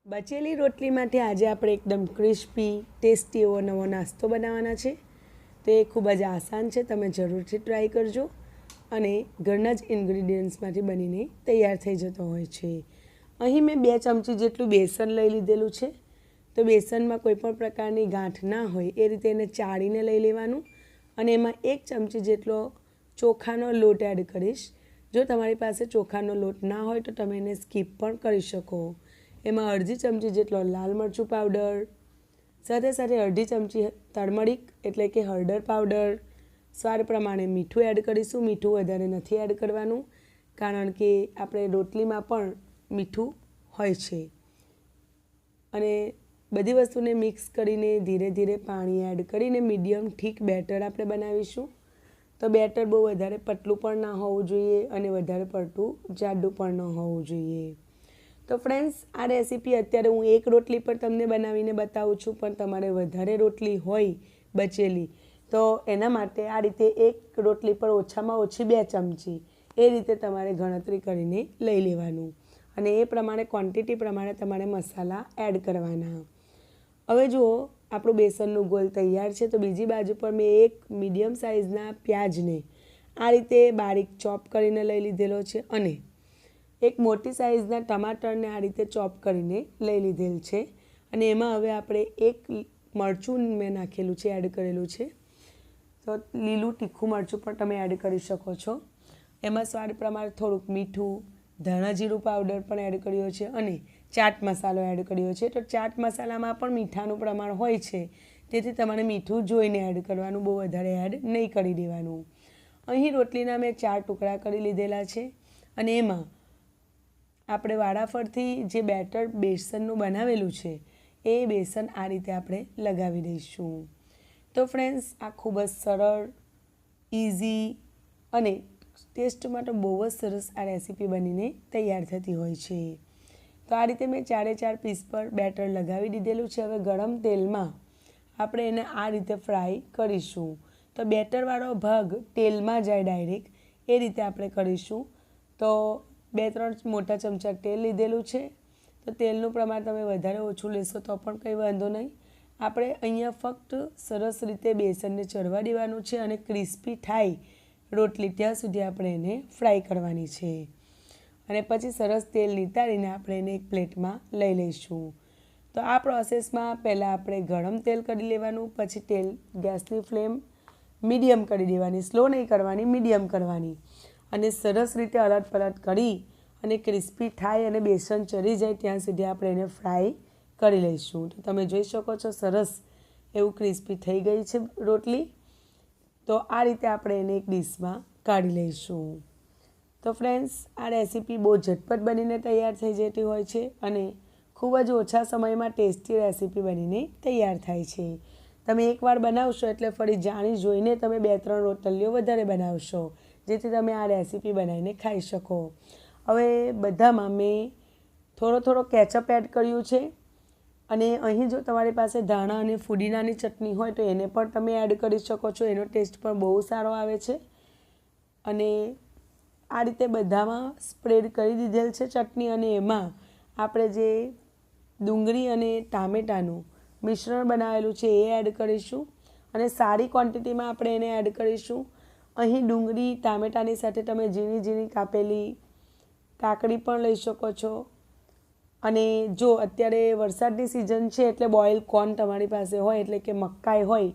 બચેલી રોટલીમાંથી આજે આપણે એકદમ ક્રિસ્પી ટેસ્ટી એવો નવો નાસ્તો બનાવવાના છે। તે ખૂબ જ આસાન છે, તમે જરૂરથી ટ્રાય કરજો અને ઘરના જ ઇન્ગ્રીડિયન્ટ્સમાંથી બનીને તૈયાર થઈ જતો હોય છે। અહીં મેં 2 ચમચી જેટલું બેસન લઈ લીધેલું છે। તો બેસનમાં કોઈ પણ પ્રકારની ગાંઠ ના હોય એ રીતે એને ચાળીને લઈ લેવાનું અને એમાં 1 ચમચી જેટલો ચોખાનો લોટ એડ કરીશ। જો તમારી પાસે ચોખાનો લોટ ના હોય તો તમે એને સ્કીપ પણ કરી શકો। એમાં અડધી ચમચી જેટલો લાલ મરચું પાવડર, સાથે સાથે અડધી ચમચી તળમરીક એટલે કે હળદર પાવડર, સ્વાદ પ્રમાણે મીઠું એડ કરીશું। મીઠું વધારે નથી એડ કરવાનું કારણ કે આપણે રોટલીમાં પણ મીઠું હોય છે। અને બધી વસ્તુને મિક્સ કરીને ધીરે ધીરે પાણી એડ કરીને મીડિયમ ઠીક બેટર આપણે બનાવીશું। તો બેટર બહુ વધારે પતલું પણ ના હોવું જોઈએ અને વધારે પડતું જાડું પણ ન હોવું જોઈએ। તો ફ્રેન્ડ્સ, આ રેસીપી અત્યારે હું 1 રોટલી પર તમને બનાવીને બતાવું છું, પણ તમારે વધારે રોટલી હોય બચેલી તો એના માટે આ રીતે 1 રોટલી પર ઓછામાં ઓછી 2 ચમચી એ રીતે તમારે ગણતરી કરીને લઈ લેવાનું અને એ પ્રમાણે ક્વોન્ટિટી પ્રમાણે તમારે મસાલા એડ કરવાના। હવે જુઓ, આપણું બેસનનું ગોલ તૈયાર છે। તો બીજી બાજુ પર મેં 1 મીડિયમ સાઇઝના પ્યાજને આ રીતે બારીક ચોપ કરીને લઈ લીધેલો છે અને 1 મોટી સાઇઝના ટમાટરને આ રીતે ચોપ કરીને લઈ લીધેલ છે અને એમાં હવે આપણે 1 મરચું મેં નાખેલું છે, એડ કરેલું છે। તો લીલું તીખું મરચું પણ તમે એડ કરી શકો છો। એમાં સ્વાદ પ્રમાણે થોડુંક મીઠું, ધાણા જીરું પાવડર પણ એડ કર્યો છે અને ચાટ મસાલો એડ કર્યો છે। તો ચાટ મસાલામાં પણ મીઠાનું પ્રમાણ હોય છે, તેથી તમારે મીઠું જોઈને એડ કરવાનું, બહુ વધારે એડ નહીં કરી દેવાનું। અહીં રોટલીના મેં 4 ટુકડા કરી લીધેલા છે અને એમાં આપણે વારાફરતી જે બેટર બેસનનું બનાવેલું છે એ બેસન આ રીતે આપણે લગાવી દઈશું। તો ફ્રેન્ડ્સ, આ ખૂબ જ સરળ, ઇઝી અને ટેસ્ટમાં તો બહુ જ સરસ આ રેસીપી બનીને તૈયાર થતી હોય છે। તો આ રીતે મેં 4 પીસ પર બેટર લગાવી દીધેલું છે। હવે ગરમ તેલમાં આપણે એને આ રીતે ફ્રાય કરીશું। તો બેટરવાળો ભાગ તેલમાં જાય ડાયરેક્ટ એ રીતે આપણે કરીશું। તો 2-3 મોટા ચમચા તેલ લીધેલું છે। તો તેલનું પ્રમાણ તમે વધારે ઓછું લેશો તો પણ કંઈ વાંધો નહીં। આપણે અહીંયા ફક્ત સરસ રીતે બેસનને ચડવા દેવાનું છે અને ક્રિસ્પી થાય રોટલી ત્યાં સુધી આપણે એને ફ્રાય કરવાની છે અને પછી સરસ તેલ નિતારીને આપણે એને એક પ્લેટમાં લઈ લઈશું। તો આ પ્રોસેસમાં પહેલાં આપણે ગરમ તેલ કરી લેવાનું, પછી તેલ ગેસની ફ્લેમ મીડિયમ કરી દેવાની, સ્લો નહીં કરવાની, મીડિયમ કરવાની અને સરસ રીતે અલટ પલટ કરી અને ક્રિસ્પી થાય અને બેસન ચડી જાય ત્યાં સુધી આપણે એને ફ્રાય કરી લઈશું। તો તમે જોઈ શકો છો સરસ એવું ક્રિસ્પી થઈ ગઈ છે રોટલી। તો આ રીતે આપણે એને એક ડીશમાં કાઢી લઈશું। તો ફ્રેન્ડ્સ, આ રેસીપી બહુ ઝટપટ બનીને તૈયાર થઈ જતી હોય છે અને ખૂબ જ ઓછા સમયમાં ટેસ્ટી રેસીપી બનીને તૈયાર થાય છે। તમે એકવાર બનાવશો એટલે ફરી જાણી જોઈને તમે 2-3 રોટલીઓ વધારે બનાવશો, જેથી તમે આ રેસીપી બનાવીને ખાઈ શકો। હવે બધામાં મેં થોડો કેચઅપ એડ કર્યું છે અને અહીં જો તમારી પાસે ધાણા અને ફુદીનાની ચટણી હોય તો એને પણ તમે એડ કરી શકો છો, એનો ટેસ્ટ પણ બહુ સારો આવે છે। અને આ રીતે બધામાં સ્પ્રેડ કરી દીધેલ છે ચટણી અને એમાં આપણે જે ડુંગળી અને ટામેટાનું મિશ્રણ બનાવેલું છે એ એડ કરીશું અને સારી ક્વોન્ટિટીમાં આપણે એને એડ કરીશું। અહીં ડુંગળી ટામેટાની સાથે તમે ઝીણી ઝીણી કાપેલી કાકડી પણ લઈ શકો છો અને જો અત્યારે વરસાદની સિઝન છે એટલે બોઇલ કોર્ન તમારી પાસે હોય એટલે કે મકાઈ હોય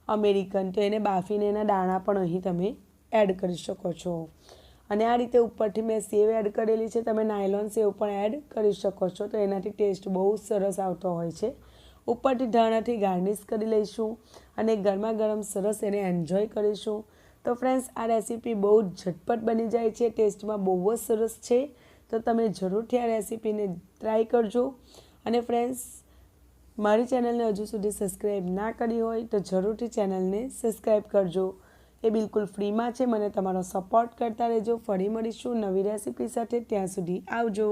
અમેરિકન, તો એને બાફીને એના દાણા પણ અહીં તમે એડ કરી શકો છો। અને આ રીતે ઉપરથી મેં સેવ એડ કરેલી છે, તમે નાયલોન સેવ પણ એડ કરી શકો છો, તો એનાથી ટેસ્ટ બહુ સરસ આવતો હોય છે। ઉપરથી ધાણાથી ગાર્નિશ કરી લઈશું અને ગરમા ગરમ સરસ એને એન્જોય કરીશું। તો ફ્રેન્ડ્સ, આ રેસીપી બહુ ઝટપટ બની જાય છે, ટેસ્ટમાં બહુ જ સરસ છે। તો તમે જરૂરથી આ રેસીપીને ટ્રાય કરજો અને ફ્રેન્ડ્સ, મારી ચેનલને હજુ સુધી સબસ્ક્રાઈબ ના કરી હોય તો જરૂરથી ચેનલને સબસ્ક્રાઈબ કરજો। એ બિલકુલ ફ્રીમાં છે। મને તમારો સપોર્ટ કરતા રહેજો। ફરી મળીશું નવી રેસીપી સાથે, ત્યાં સુધી આવજો।